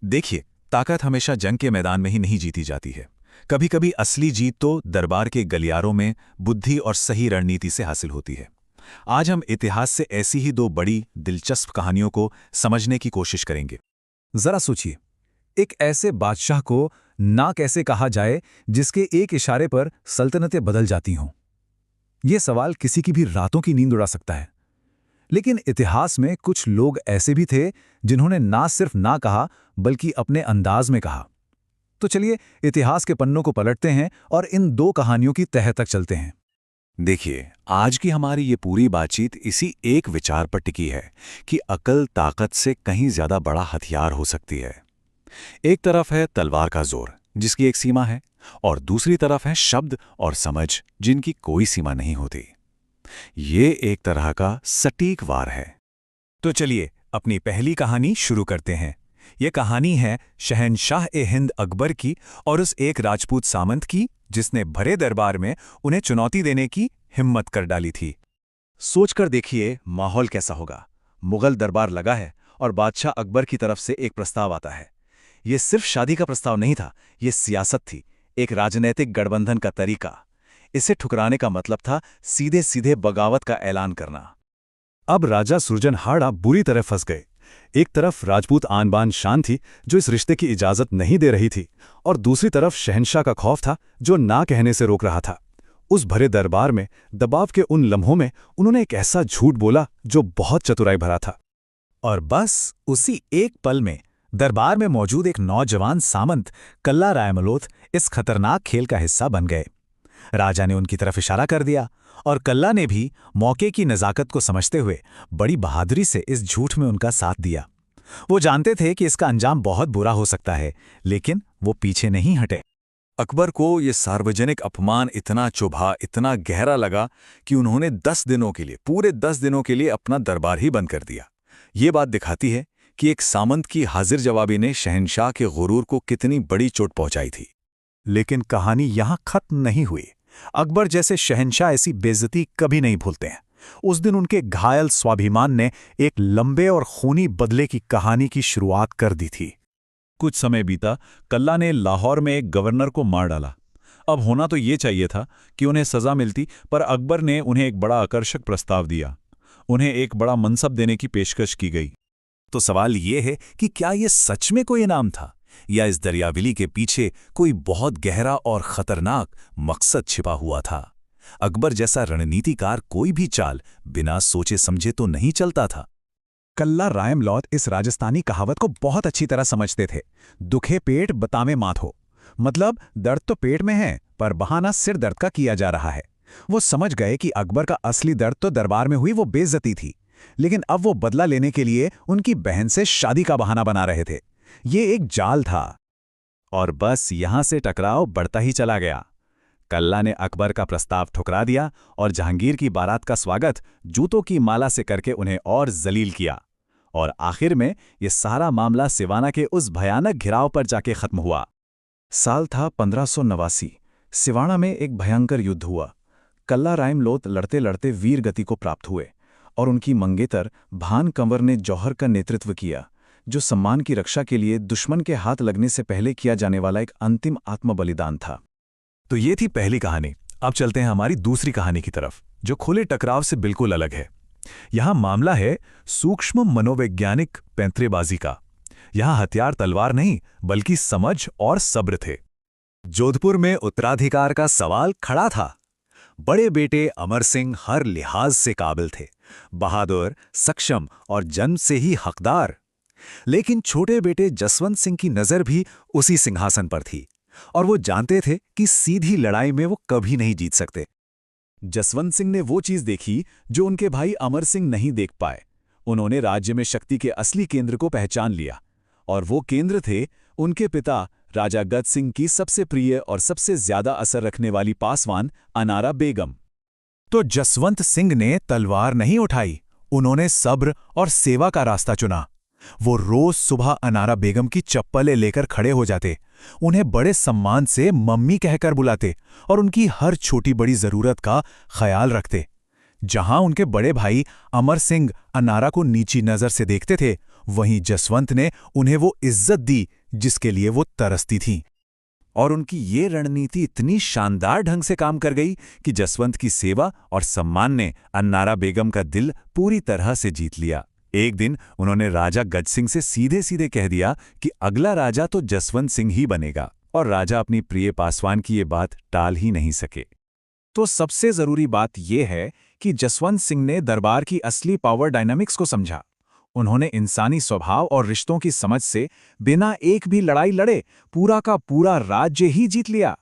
देखिए, ताकत हमेशा जंग के मैदान में ही नहीं जीती जाती है। कभी कभी असली जीत तो दरबार के गलियारों में बुद्धि और सही रणनीति से हासिल होती है। आज हम इतिहास से ऐसी ही दो बड़ी दिलचस्प कहानियों को समझने की कोशिश करेंगे। जरा सोचिए, एक ऐसे बादशाह को ना कैसे कहा जाए जिसके एक इशारे पर सल्तनतें बदल जाती हों। यह सवाल किसी की भी रातों की नींद उड़ा सकता है। लेकिन इतिहास में कुछ लोग ऐसे भी थे जिन्होंने ना सिर्फ ना कहा बल्कि अपने अंदाज में कहा। तो चलिए इतिहास के पन्नों को पलटते हैं और इन दो कहानियों की तह तक चलते हैं। देखिए, आज की हमारी ये पूरी बातचीत इसी एक विचार पर टिकी है कि अकल ताकत से कहीं ज्यादा बड़ा हथियार हो सकती है। एक तरफ है तलवार का जोर, जिसकी एक सीमा है, और दूसरी तरफ है शब्द और समझ, जिनकी कोई सीमा नहीं होती। ये एक तरह का सटीक वार है। तो चलिए अपनी पहली कहानी शुरू करते हैं। यह कहानी है शहंशाह-ए-हिंद अकबर की और उस एक राजपूत सामंत की जिसने भरे दरबार में उन्हें चुनौती देने की हिम्मत कर डाली थी। सोचकर देखिए माहौल कैसा होगा। मुगल दरबार लगा है और बादशाह अकबर की तरफ से एक प्रस्ताव आता है। यह सिर्फ शादी का प्रस्ताव नहीं था, यह सियासत थी, एक राजनैतिक गठबंधन का तरीका। इसे ठुकराने का मतलब था सीधे सीधे बगावत का ऐलान करना। अब राजा सुरजनहाड़ा बुरी तरह फंस गए। एक तरफ राजपूत आन बान शान थी जो इस रिश्ते की इजाजत नहीं दे रही थी, और दूसरी तरफ शहंशाह का खौफ था जो ना कहने से रोक रहा था। उस भरे दरबार में दबाव के उन लम्हों में उन्होंने एक ऐसा झूठ बोला जो बहुत चतुराई भरा था। और बस उसी एक पल में दरबार में मौजूद एक नौजवान सामंत कल्ला रायमलोथ इस खतरनाक खेल का हिस्सा बन गए। राजा ने उनकी तरफ इशारा कर दिया और कल्ला ने भी मौके की नज़ाकत को समझते हुए बड़ी बहादुरी से इस झूठ में उनका साथ दिया। वो जानते थे कि इसका अंजाम बहुत बुरा हो सकता है, लेकिन वो पीछे नहीं हटे। अकबर को ये सार्वजनिक अपमान इतना चुभा, इतना गहरा लगा कि उन्होंने 10 दिनों के लिए, पूरे 10 दिनों के लिए अपना दरबार ही बंद कर दिया। ये बात दिखाती है कि एक सामंत की हाजिर जवाबी ने शहंशाह के गुरूर को कितनी बड़ी चोट पहुंचाई थी। लेकिन कहानी यहां खत्म नहीं हुई। अकबर जैसे शहंशाह ऐसी बेइज्जती कभी नहीं भूलते हैं। उस दिन उनके घायल स्वाभिमान ने एक लंबे और खूनी बदले की कहानी की शुरुआत कर दी थी। कुछ समय बीता, कल्ला ने लाहौर में एक गवर्नर को मार डाला। अब होना तो ये चाहिए था कि उन्हें सजा मिलती, पर अकबर ने उन्हें एक बड़ा आकर्षक प्रस्ताव दिया। उन्हें एक बड़ा मनसब देने की पेशकश की गई। तो सवाल ये है कि क्या ये सच में कोई इनाम था, या इस दरियाविली के पीछे कोई बहुत गहरा और खतरनाक मकसद छिपा हुआ था। अकबर जैसा रणनीतिकार कोई भी चाल बिना सोचे समझे तो नहीं चलता था। कल्ला रायमलोथ इस राजस्थानी कहावत को बहुत अच्छी तरह समझते थे, दुखे पेट बतावे मात हो। मतलब दर्द तो पेट में है, पर बहाना सिर दर्द का किया जा रहा है। वो समझ गए कि अकबर का असली दर्द तो दरबार में हुई वो बेइज्जती थी, लेकिन अब वो बदला लेने के लिए उनकी बहन से शादी का बहाना बना रहे थे। ये एक जाल था। और बस यहां से टकराव बढ़ता ही चला गया। कल्ला ने अकबर का प्रस्ताव ठुकरा दिया और जहांगीर की बारात का स्वागत जूतों की माला से करके उन्हें और जलील किया। और आखिर में ये सारा मामला सिवाना के उस भयानक घिराव पर जाके खत्म हुआ। साल था 1589। सिवाना में एक भयंकर युद्ध हुआ। कल्ला रायमलोथ लड़ते लड़ते वीर गति को प्राप्त हुए और उनकी मंगेतर भान कंवर ने जौहर का नेतृत्व किया, जो सम्मान की रक्षा के लिए दुश्मन के हाथ लगने से पहले किया जाने वाला एक अंतिम आत्मबलिदान था। तो ये थी पहली कहानी। अब चलते हैं हमारी दूसरी कहानी की तरफ, जो खुले टकराव से बिल्कुल अलग है। यहां मामला है सूक्ष्म मनोवैज्ञानिक पैंतरेबाजी का। यहां हथियार तलवार नहीं, बल्कि समझ और सब्र थे। जोधपुर में उत्तराधिकार का सवाल खड़ा था। बड़े बेटे अमर सिंह हर लिहाज से काबिल थे, बहादुर, सक्षम और जन्म से ही हकदार। लेकिन छोटे बेटे जसवंत सिंह की नजर भी उसी सिंहासन पर थी, और वो जानते थे कि सीधी लड़ाई में वो कभी नहीं जीत सकते। जसवंत सिंह ने वो चीज देखी जो उनके भाई अमर सिंह नहीं देख पाए। उन्होंने राज्य में शक्ति के असली केंद्र को पहचान लिया, और वो केंद्र थे उनके पिता राजा गद सिंह की सबसे प्रिय और सबसे ज्यादा असर रखने वाली पासवान अनारा बेगम। तो जसवंत सिंह ने तलवार नहीं उठाई, उन्होंने सब्र और सेवा का रास्ता चुना। वो रोज सुबह अनारा बेगम की चप्पलें लेकर खड़े हो जाते, उन्हें बड़े सम्मान से मम्मी कहकर बुलाते और उनकी हर छोटी बड़ी जरूरत का ख्याल रखते। जहां उनके बड़े भाई अमर सिंह अनारा को नीची नजर से देखते थे, वहीं जसवंत ने उन्हें वो इज्जत दी जिसके लिए वो तरसती थीं। और उनकी ये रणनीति इतनी शानदार ढंग से काम कर गई कि जसवंत की सेवा और सम्मान ने अन्नारा बेगम का दिल पूरी तरह से जीत लिया। एक दिन उन्होंने राजा गज सिंह से सीधे सीधे कह दिया कि अगला राजा तो जसवंत सिंह ही बनेगा, और राजा अपनी प्रिय पासवान की ये बात टाल ही नहीं सके। तो सबसे जरूरी बात यह है कि जसवंत सिंह ने दरबार की असली पावर डायनामिक्स को समझा। उन्होंने इंसानी स्वभाव और रिश्तों की समझ से बिना एक भी लड़ाई लड़े पूरा का पूरा राज्य ही जीत लिया।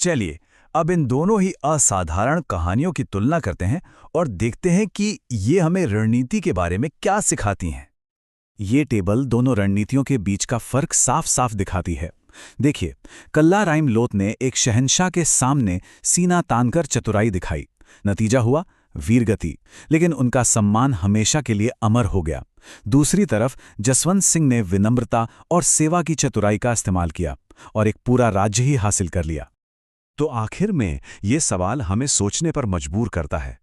चलिए अब इन दोनों ही असाधारण कहानियों की तुलना करते हैं और देखते हैं कि ये हमें रणनीति के बारे में क्या सिखाती हैं। ये टेबल दोनों रणनीतियों के बीच का फर्क साफ साफ दिखाती है। देखिए, कल्लाराइम लोथ ने एक शहंशाह के सामने सीना तानकर चतुराई दिखाई। नतीजा हुआ वीरगति, लेकिन उनका सम्मान हमेशा के लिए अमर हो गया। दूसरी तरफ जसवंत सिंह ने विनम्रता और सेवा की चतुराई का इस्तेमाल किया और एक पूरा राज्य ही हासिल कर लिया। तो आखिर में ये सवाल हमें सोचने पर मजबूर करता है,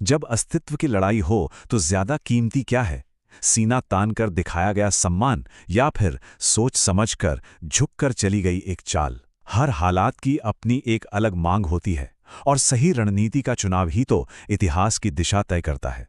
जब अस्तित्व की लड़ाई हो तो ज्यादा कीमती क्या है, सीना तान कर दिखाया गया सम्मान या फिर सोच समझकर झुककर चली गई एक चाल? हर हालात की अपनी एक अलग मांग होती है और सही रणनीति का चुनाव ही तो इतिहास की दिशा तय करता है।